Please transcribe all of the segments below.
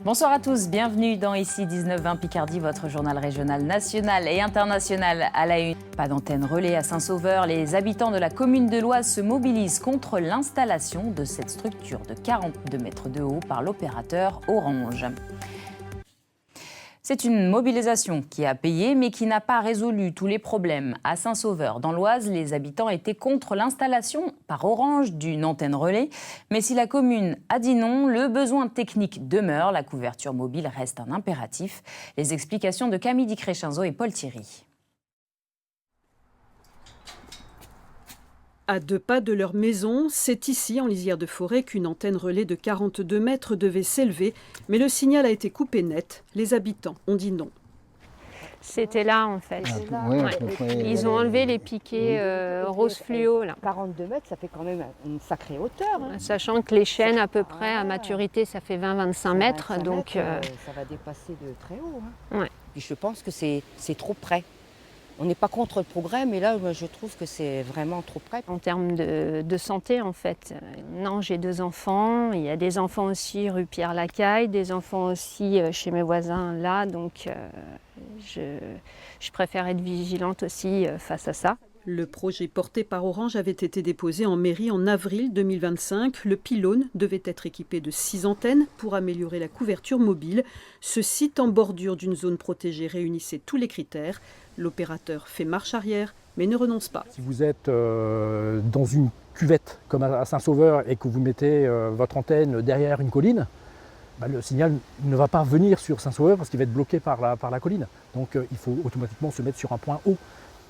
Bonsoir à tous, bienvenue dans Ici 19-20 Picardie, votre journal régional, national et international à la une. Pas d'antenne relais à Saint-Sauveur, les habitants de la commune de l'Oise se mobilisent contre l'installation de cette structure de 42 mètres de haut par l'opérateur Orange. C'est une mobilisation qui a payé mais qui n'a pas résolu tous les problèmes. À Saint-Sauveur, dans l'Oise, les habitants étaient contre l'installation par Orange d'une antenne relais. Mais si la commune a dit non, le besoin technique demeure. La couverture mobile reste un impératif. Les explications de Camille Di Crescenzo et Paul Thierry. À 2 pas de leur maison, c'est ici, en lisière de forêt, qu'une antenne relais de 42 mètres devait s'élever. Mais le signal a été coupé net. Les habitants ont dit non. C'était là, en fait. Ils ont enlevé les piquets rose fluo, là. 42 mètres, ça fait quand même une sacrée hauteur. Hein. Sachant que les chaînes, à peu près, à maturité, ça fait 20-25 mètres. Donc, ça va dépasser de très haut. Hein. Ouais. Puis je pense que c'est trop près. On n'est pas contre le progrès, mais là, je trouve que c'est vraiment trop près. En termes de santé, en fait, non, j'ai 2 enfants. Il y a des enfants aussi rue Pierre-Lacaille, des enfants aussi chez mes voisins là. Donc, je préfère être vigilante aussi face à ça. Le projet porté par Orange avait été déposé en mairie en avril 2025. Le pylône devait être équipé de 6 antennes pour améliorer la couverture mobile. Ce site en bordure d'une zone protégée réunissait tous les critères. L'opérateur fait marche arrière, mais ne renonce pas. Si vous êtes dans une cuvette comme à Saint-Sauveur et que vous mettez votre antenne derrière une colline, le signal ne va pas venir sur Saint-Sauveur parce qu'il va être bloqué par la colline. Donc il faut automatiquement se mettre sur un point haut.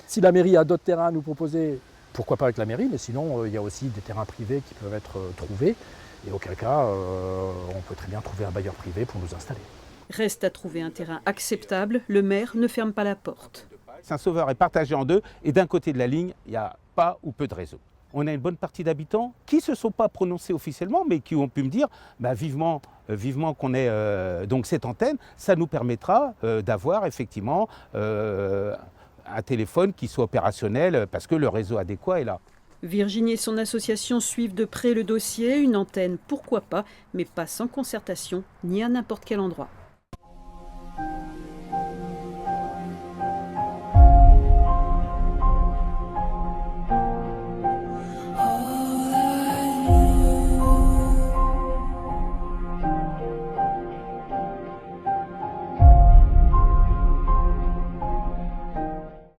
Si la mairie a d'autres terrains à nous proposer, pourquoi pas avec la mairie, mais sinon il y a aussi des terrains privés qui peuvent être trouvés. Et auquel cas, on peut très bien trouver un bailleur privé pour nous installer. Reste à trouver un terrain acceptable. Le maire ne ferme pas la porte. Saint-Sauveur est partagé en deux et d'un côté de la ligne, il n'y a pas ou peu de réseau. On a une bonne partie d'habitants qui ne se sont pas prononcés officiellement, mais qui ont pu me dire vivement qu'on ait donc cette antenne. Ça nous permettra d'avoir effectivement un téléphone qui soit opérationnel parce que le réseau adéquat est là. Virginie et son association suivent de près le dossier. Une antenne, pourquoi pas, mais pas sans concertation, ni à n'importe quel endroit.